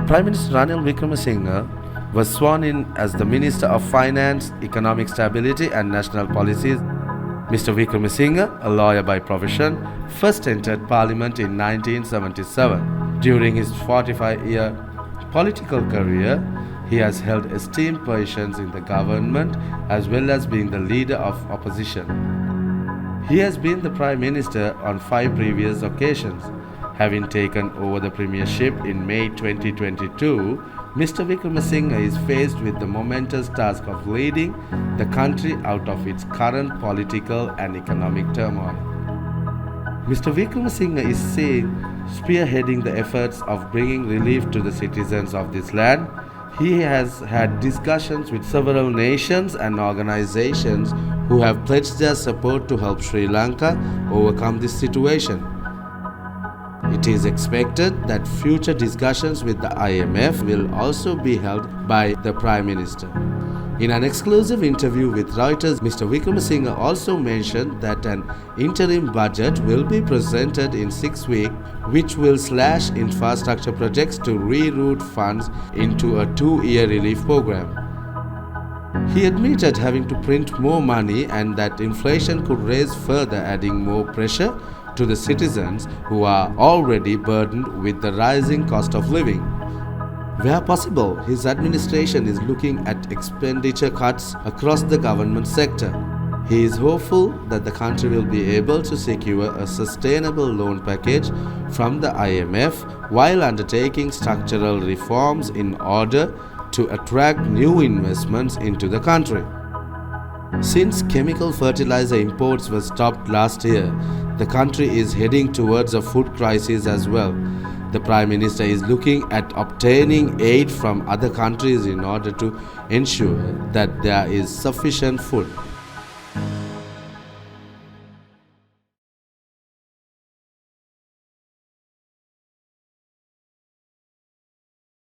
Prime Minister Ranil Wickremesinghe was sworn in as the Minister of Finance, Economic Stability and National Policies. Mr. Wickremesinghe, a lawyer by profession, first entered Parliament in 1977. During his 45-year political career, he has held esteemed positions in the government as well as being the leader of opposition. He has been the Prime Minister on 5 previous occasions. Having taken over the premiership in May 2022, Mr. Wickremesinghe is faced with the momentous task of leading the country out of its current political and economic turmoil. Mr. Wickremesinghe is seen spearheading the efforts of bringing relief to the citizens of this land. He has had discussions with several nations and organizations who have pledged their support to help Sri Lanka overcome this situation. It is expected that future discussions with the IMF will also be held by the Prime Minister. In an exclusive interview with Reuters, Mr. Wickremesinghe also mentioned that an interim budget will be presented in 6 weeks, which will slash infrastructure projects to reroute funds into a 2-year relief program. He admitted having to print more money and that inflation could rise further, adding more pressure to the citizens who are already burdened with the rising cost of living. Where possible, his administration is looking at expenditure cuts across the government sector. He is hopeful that the country will be able to secure a sustainable loan package from the IMF while undertaking structural reforms in order to attract new investments into the country. Since chemical fertilizer imports were stopped last year, the country is heading towards a food crisis as well. The Prime Minister is looking at obtaining aid from other countries in order to ensure that there is sufficient food.